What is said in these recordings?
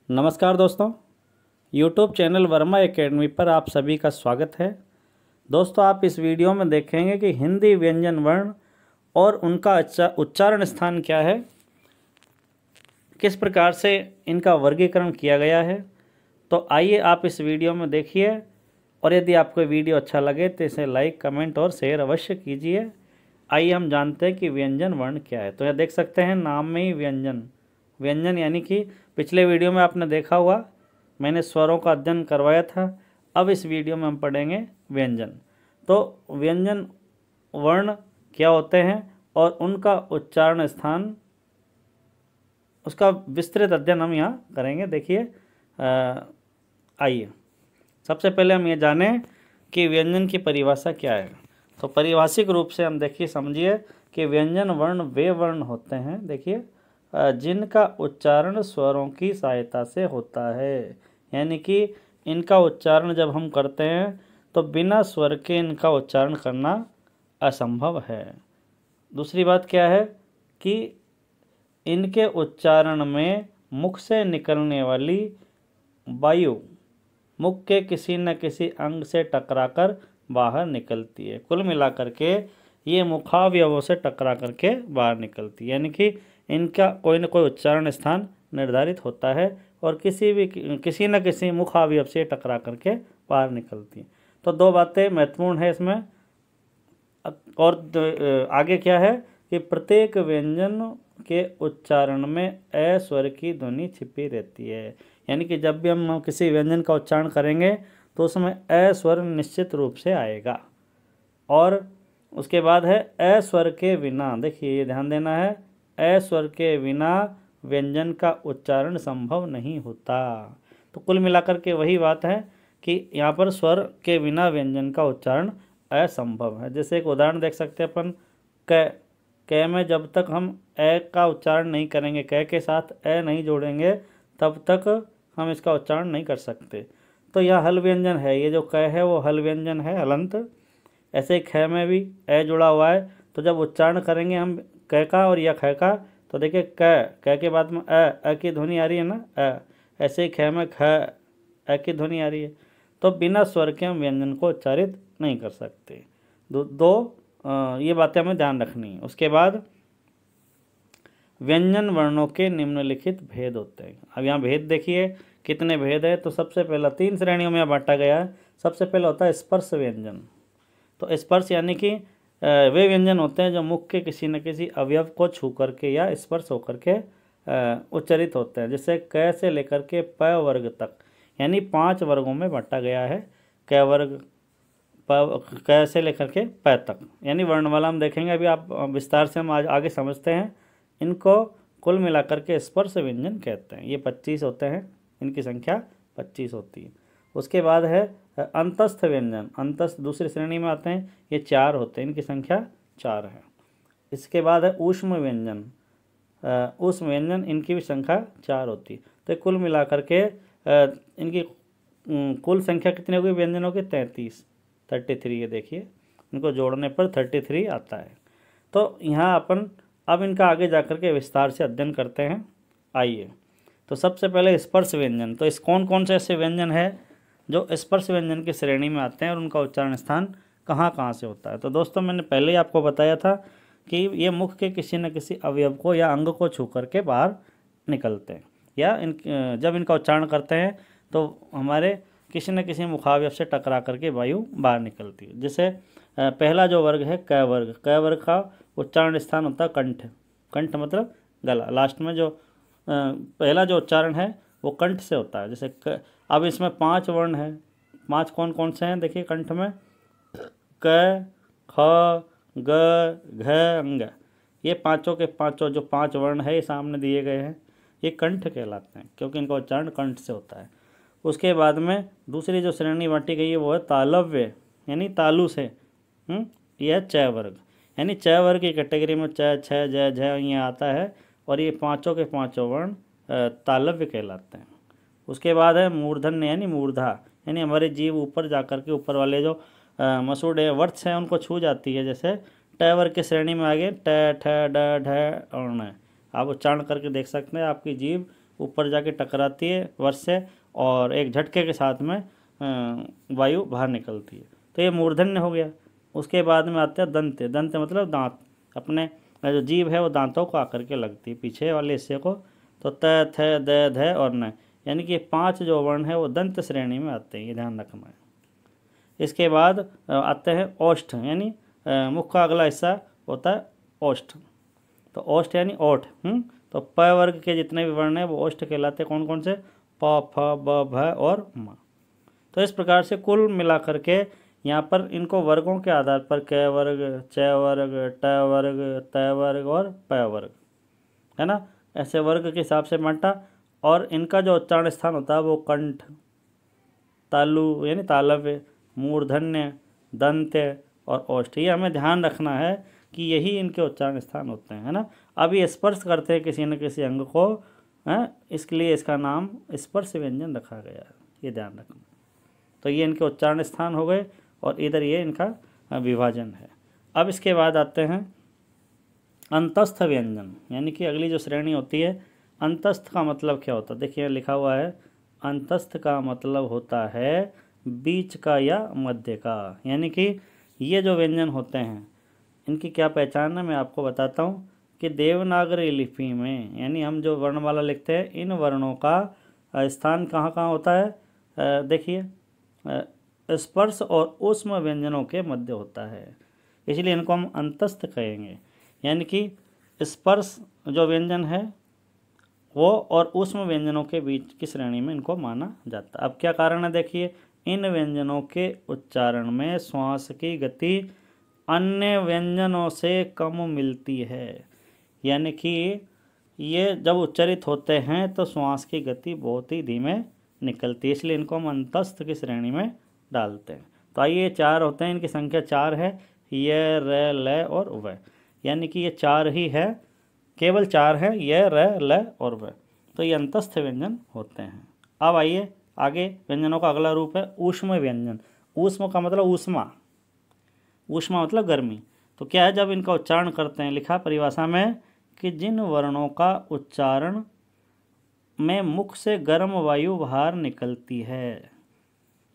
नमस्कार दोस्तों, YouTube channel Verma academy पर आप सभी का स्वागत है। दोस्तों, आप इस वीडियो में देखेंगे कि हिंदी व्यंजन वर्ण और उनका उच्चारण स्थान क्या है, किस प्रकार से इनका वर्गीकरण किया गया है। तो आइए आप इस वीडियो में देखिए, और यदि आपको वीडियो अच्छा लगे तो इसे लाइक, कमेंट और शेयर अवश्य कीजिए। आइए हम जानते हैं कि व्यंजन वर्ण क्या है। तो यह देख सकते हैं नाम में ही व्यंजन यानी कि पिछले वीडियो में आपने देखा हुआ, मैंने स्वरों का अध्ययन करवाया था। अब इस वीडियो में हम पढ़ेंगे व्यंजन। तो व्यंजन वर्ण क्या होते हैं और उनका उच्चारण स्थान, उसका विस्तृत अध्ययन हम यहाँ करेंगे। देखिए, आइए सबसे पहले हम ये जानें कि व्यंजन की परिभाषा क्या है। तो पारिभाषिक रूप से हम देखिए समझिए कि व्यंजन वर्ण वे वर्ण होते हैं, देखिए, जिनका उच्चारण स्वरों की सहायता से होता है। यानी कि इनका उच्चारण जब हम करते हैं तो बिना स्वर के इनका उच्चारण करना असंभव है। दूसरी बात क्या है कि इनके उच्चारण में मुख से निकलने वाली वायु मुख के किसी न किसी अंग से टकराकर बाहर निकलती है। कुल मिलाकर के ये मुखावयवों से टकरा करके बाहर निकलती है, यानी कि इनका कोई न कोई उच्चारण स्थान निर्धारित होता है और किसी न किसी मुखावयव से टकरा करके बाहर निकलती है। तो दो बातें महत्वपूर्ण है इसमें। और आगे क्या है कि प्रत्येक व्यंजन के उच्चारण में ए स्वर की ध्वनि छिपी रहती है। यानी कि जब भी हम किसी व्यंजन का उच्चारण करेंगे तो उसमें ए स्वर निश्चित रूप से आएगा। और उसके बाद है ए स्वर के बिना, देखिए ये ध्यान देना है, ए स्वर के बिना व्यंजन का उच्चारण संभव नहीं होता। तो कुल मिलाकर के वही बात है कि यहाँ पर स्वर के बिना व्यंजन का उच्चारण असंभव है। जैसे एक उदाहरण देख सकते हैं अपन, क में जब तक हम ए का उच्चारण नहीं करेंगे, क के साथ ए नहीं जोड़ेंगे, तब तक हम इसका उच्चारण नहीं कर सकते। तो यह हल व्यंजन है, ये जो क है वो हल व्यंजन है, हलंत। ऐसे ही ख में भी ए जुड़ा हुआ है, तो जब उच्चारण करेंगे हम क का और या ख का, तो देखिए क के बाद में अ की ध्वनि आ रही है ना, ऐसे ही ख में ख अ की ध्वनि आ रही है। तो बिना स्वर के हम व्यंजन को उच्चारित नहीं कर सकते। ये बातें हमें ध्यान रखनी है। उसके बाद व्यंजन वर्णों के निम्नलिखित भेद होते हैं। अब यहाँ भेद देखिए कितने भेद है। तो सबसे पहला 3 श्रेणियों में बांटा गया है। सबसे पहला होता है स्पर्श व्यंजन। तो स्पर्श यानी कि वे व्यंजन होते हैं जो मुख के किसी न किसी अवयव को छू करके या स्पर्श होकर के उच्चारित होते हैं। जैसे क से लेकर के प वर्ग तक, यानी 5 वर्गों में बांटा गया है। क वर्ग क से लेकर के प तक, यानी वर्णमाला हम देखेंगे अभी, आप विस्तार से हम आज आगे समझते हैं। इनको कुल मिलाकर के स्पर्श व्यंजन कहते हैं। ये 25 होते हैं, इनकी संख्या 25 होती है। उसके बाद है अंतस्थ व्यंजन। अंतस्थ दूसरी श्रेणी में आते हैं, ये 4 होते हैं, इनकी संख्या 4 है। इसके बाद है ऊष्म व्यंजन। ऊष्म व्यंजन, इनकी भी संख्या 4 होती है। तो कुल मिलाकर के इनकी कुल संख्या कितनी होगी व्यंजनों की? 33 ये देखिए, इनको जोड़ने पर 33 आता है। तो यहाँ अपन अब इनका आगे जाकर के विस्तार से अध्ययन करते हैं। आइए, तो सबसे पहले स्पर्श व्यंजन। तो इस कौन कौन से ऐसे व्यंजन है जो स्पर्श व्यंजन की श्रेणी में आते हैं और उनका उच्चारण स्थान कहाँ कहाँ से होता है। तो दोस्तों, मैंने पहले ही आपको बताया था कि ये मुख के किसी न किसी अवयव को या अंग को छू करके बाहर निकलते हैं, या जब इनका उच्चारण करते हैं तो हमारे किसी न किसी मुखावयव से टकरा करके वायु बाहर निकलती है। जैसे पहला जो वर्ग है क वर्ग, क वर्ग का उच्चारण स्थान होता है कंठ। कंठ मतलब गला। लास्ट में जो पहला जो उच्चारण है वो कंठ से होता है। जैसे अब इसमें 5 वर्ण हैं। 5 कौन कौन से हैं? देखिए, कंठ में क, ख, ग, घ, अंग, ये पांचों के पांचों जो 5 वर्ण है ये सामने दिए गए हैं, ये कंठ कहलाते हैं, क्योंकि इनका उच्चारण कंठ से होता है। उसके बाद में दूसरी जो श्रेणी बांटी गई है वो है तालव्य, यानी तालु से। यह है च वर्ग, यानी च वर्ग की कैटेगरी में च, छ, ज, झ यहाँ आता है, और ये पांचों के पांचों वर्ण तालव्य कहलाते हैं। उसके बाद है मूर्धन्य, यानी मूर्धा, यानी हमारी जीभ ऊपर जाकर के ऊपर वाले जो मसूड़े वर्ष हैं उनको छू जाती है। जैसे ट वर्ग की श्रेणी में आगे ट, ठ, ड, ढ और ण, आप उच्चारण करके देख सकते हैं, आपकी जीभ ऊपर जाके टकराती है वर्ष से और एक झटके के साथ में वायु बाहर निकलती है। तो ये मूर्धन्य हो गया। उसके बाद में आते हैं दंत। दंत मतलब दांत, अपने जो जीभ है वो दांतों को आकर के लगती है पीछे वाले हिस्से को। तो त, थ, द, ध और न, यानी कि 5 जो वर्ण है वो दंत श्रेणी में आते हैं, ये ध्यान रखना है। इसके बाद आते हैं ओष्ठ, यानी मुख का अगला हिस्सा होता है ओष्ठ। तो ओष्ठ यानी ओठ। तो प वर्ग के जितने भी वर्ण हैं वो ओष्ठ कहलाते हैं। कौन कौन से? प, फ, ब, भ और म। तो इस प्रकार से कुल मिलाकर के यहाँ पर इनको वर्गों के आधार पर क वर्ग, च वर्ग, ट वर्ग, त वर्ग और प वर्ग, है ना, ऐसे वर्ग के हिसाब से बांटा। और इनका जो उच्चारण स्थान होता है वो कंठ, तालु यानी तालव्य, मूर्धन्य, दंत्य और ओष्ठ। ये हमें ध्यान रखना है कि यही इनके उच्चारण स्थान होते हैं, है ना। अब ये स्पर्श करते हैं किसी न किसी अंग को, है, इसलिए इसका नाम स्पर्श व्यंजन रखा गया है, ये ध्यान रखना। तो ये इनके उच्चारण स्थान हो गए और इधर ये इनका विभाजन है। अब इसके बाद आते हैं अंतस्थ व्यंजन, यानी कि अगली जो श्रेणी होती है। अंतस्थ का मतलब क्या होता है? देखिए लिखा हुआ है, अंतस्थ का मतलब होता है बीच का या मध्य का। यानी कि ये जो व्यंजन होते हैं इनकी क्या पहचान है मैं आपको बताता हूँ कि देवनागरी लिपि में, यानी हम जो वर्णमाला लिखते हैं, इन वर्णों का स्थान कहाँ कहाँ होता है? देखिए, स्पर्श और ऊष्म व्यंजनों के मध्य होता है, इसलिए इनको हम अंतस्थ कहेंगे। यानी कि स्पर्श जो व्यंजन है वो और ऊष्म व्यंजनों के बीच की श्रेणी में इनको माना जाता है। अब क्या कारण है? देखिए, इन व्यंजनों के उच्चारण में श्वास की गति अन्य व्यंजनों से कम मिलती है। यानी कि ये जब उच्चारित होते हैं तो श्वास की गति बहुत ही धीमे निकलती है, इसलिए इनको हम अंतस्थ की श्रेणी में डालते हैं। तो आइए, ये 4 होते हैं, इनकी संख्या 4 है, य, र, ल और व। यानी कि ये 4 ही है, केवल 4 है, य, र, ल और व। तो ये अंतस्थ व्यंजन होते हैं। अब आइए आगे, व्यंजनों का अगला रूप है ऊष्म व्यंजन। ऊष्म का मतलब ऊष्मा, ऊष्मा मतलब गर्मी। तो क्या है? जब इनका उच्चारण करते हैं, लिखा परिभाषा में कि जिन वर्णों का उच्चारण में मुख से गर्म वायु बाहर निकलती है,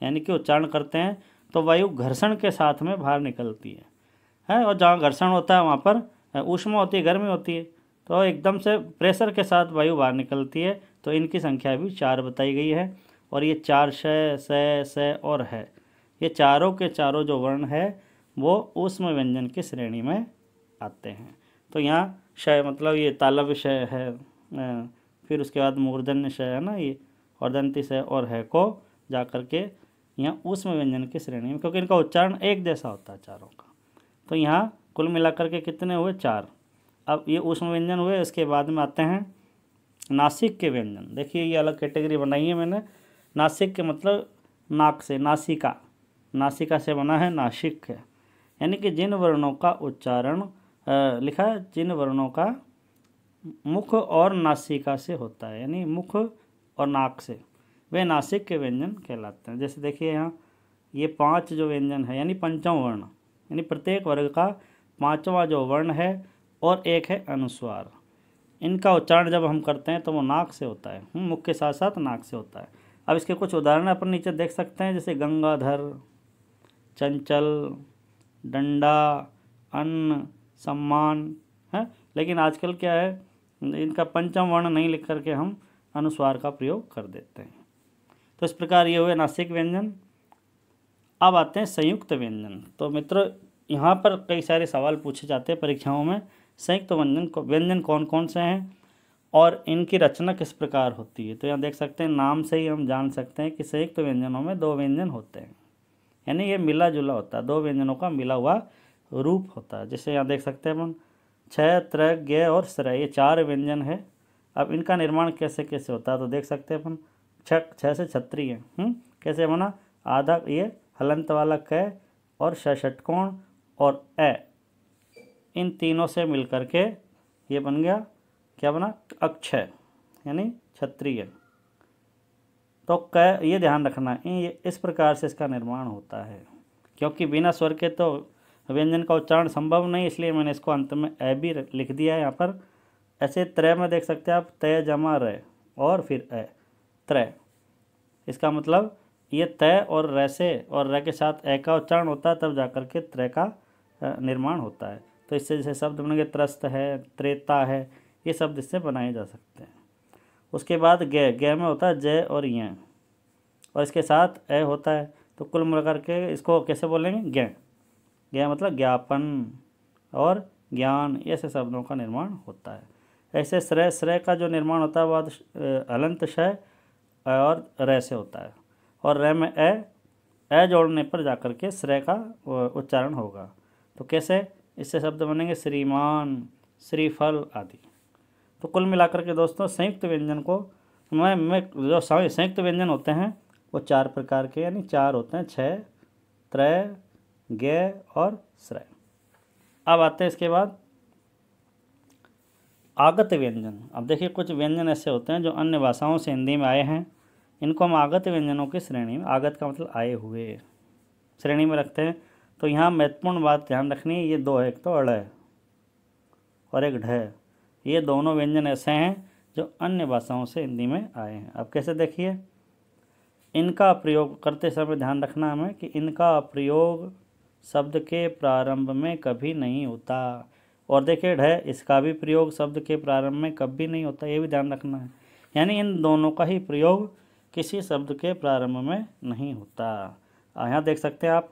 यानी कि उच्चारण करते हैं तो वायु घर्षण के साथ में बाहर निकलती है, और जहाँ घर्षण होता है वहाँ पर ऊष्मा होती है, गर्मी होती है, तो एकदम से प्रेशर के साथ वायु बाहर निकलती है। तो इनकी संख्या भी 4 बताई गई है। और ये 4 स और है, ये चारों के चारों जो वर्ण है वो ऊष्म व्यंजन की श्रेणी में आते हैं। तो यहाँ श मतलब ये तालव्य श है, फिर उसके बाद मूर्धन्य श है ना ये, और दंती श और है को जा कर के यहाँ ऊष्म व्यंजन की श्रेणी में, क्योंकि इनका उच्चारण एक जैसा होता है चारों का। तो यहाँ कुल मिलाकर के कितने हुए? 4। अब ये ऊष्म व्यंजन हुए। इसके बाद में आते हैं नासिक के व्यंजन। देखिए, ये अलग कैटेगरी बनाई है मैंने। नासिक के मतलब नाक से, नासिका, नासिका से बना है नासिक है। यानी कि जिन वर्णों का उच्चारण लिखा है, जिन वर्णों का मुख और नासिका से होता है, यानी मुख और नाक से, वे नासिक के व्यंजन कहलाते हैं। जैसे देखिए यहाँ ये 5 जो व्यंजन है, यानी पंचम वर्ण, यानी प्रत्येक वर्ग का 5वां जो वर्ण है और एक है अनुस्वार। इनका उच्चारण जब हम करते हैं तो वो नाक से होता है, मुख के साथ साथ नाक से होता है। अब इसके कुछ उदाहरण अपन नीचे देख सकते हैं, जैसे गंगाधर, चंचल, डंडा, अन्न, सम्मान है। लेकिन आजकल क्या है, इनका पंचम वर्ण नहीं लिख करके हम अनुस्वार का प्रयोग कर देते हैं। तो इस प्रकार ये हुए नासिक व्यंजन। अब आते हैं संयुक्त व्यंजन। तो मित्रों, यहाँ पर कई सारे सवाल पूछे जाते हैं परीक्षाओं में। संयुक्त व्यंजन कौन कौन से हैं और इनकी रचना किस प्रकार होती है? तो यहाँ देख सकते हैं, नाम से ही हम जान सकते हैं कि संयुक्त व्यंजनों में 2 व्यंजन होते हैं, यानी ये मिला जुला होता है, 2 व्यंजनों का मिला हुआ रूप होता है। जैसे यहाँ देख सकते हैं अपन, छ, त्र, ज्ञ और स्र, ये 4 व्यंजन है। अब इनका निर्माण कैसे कैसे होता है तो देख सकते हैं अपन, छ से छत्री है, कैसे बना? आधा ये हलंत वाला क और षटकोण और ए, इन तीनों से मिल करके ये बन गया, क्या बना? अक्षय, यानी क्षत्रिय। तो क, ये ध्यान रखना है, इस प्रकार से इसका निर्माण होता है, क्योंकि बिना स्वर के तो व्यंजन का उच्चारण संभव नहीं, इसलिए मैंने इसको अंत में ए भी लिख दिया है यहाँ पर। ऐसे त्रय में देख सकते हैं आप, तय जमा रय, और फिर ए, त्रय। इसका मतलब ये तय और रै से और रै के साथ ए का उच्चारण होता है, तब जाकर के त्रय का निर्माण होता है। तो इससे जैसे शब्द बनेंगे त्रस्त है, त्रेता है, ये शब्द इससे बनाए जा सकते हैं। उसके बाद गे, गे में होता है जय और य, और इसके साथ ए होता है। तो कुल मिलाकर के इसको कैसे बोलेंगे? गे। गे मतलब ज्ञापन और ज्ञान, ऐसे शब्दों का निर्माण होता है। ऐसे श्रेय, श्रेय का जो निर्माण होता है वह हलंत शय और रै से होता है, और रै में ए जोड़ने पर जाकर के श्रेय का उच्चारण होगा। तो कैसे? इससे शब्द बनेंगे श्रीमान, श्रीफल आदि। तो कुल मिलाकर के दोस्तों संयुक्त व्यंजन को मैं जो संयुक्त व्यंजन होते हैं वो 4 प्रकार के, यानी 4 होते हैं, छय, त्रय, गे और श्रेय। अब आते हैं इसके बाद आगत व्यंजन। अब देखिए कुछ व्यंजन ऐसे होते हैं जो अन्य भाषाओं से हिंदी में आए हैं, इनको हम आगत व्यंजनों की श्रेणी में, आगत का मतलब आए हुए, श्रेणी में रखते हैं। तो यहाँ महत्वपूर्ण बात ध्यान रखनी है, ये दो है, एक तो अड़ है और एक ढ। ये दोनों व्यंजन ऐसे हैं जो अन्य भाषाओं से हिंदी में आए हैं। अब कैसे? देखिए, इनका प्रयोग करते समय ध्यान रखना हमें कि इनका प्रयोग शब्द के प्रारंभ में कभी नहीं होता। और देखिए ढ, इसका भी प्रयोग शब्द के प्रारंभ में कभी नहीं होता, ये भी ध्यान रखना है। यानी इन दोनों का ही प्रयोग किसी शब्द के प्रारंभ में नहीं होता। यहाँ देख सकते हैं आप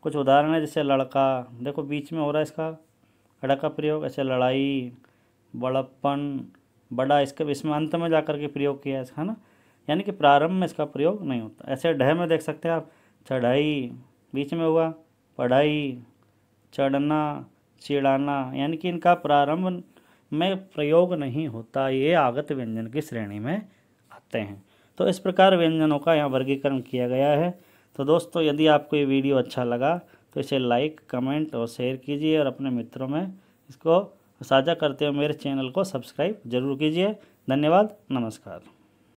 कुछ उदाहरण है, जैसे लड़का, देखो बीच में हो रहा है इसका अड़ा का प्रयोग। ऐसे लड़ाई, बड़प्पन, बड़ा, इसके इसमें अंत में जाकर के प्रयोग किया है ना, यानी कि प्रारंभ में इसका प्रयोग नहीं होता। ऐसे ढह में देख सकते हैं आप, चढ़ाई बीच में हुआ, पढ़ाई, चढ़ना, चिढ़ाना, यानी कि इनका प्रारंभ में प्रयोग नहीं होता। ये आगत व्यंजन की श्रेणी में आते हैं। तो इस प्रकार व्यंजनों का यहाँ वर्गीकरण किया गया है। तो दोस्तों यदि आपको ये वीडियो अच्छा लगा तो इसे लाइक, कमेंट और शेयर कीजिए, और अपने मित्रों में इसको साझा करते हुए मेरे चैनल को सब्सक्राइब जरूर कीजिए। धन्यवाद, नमस्कार।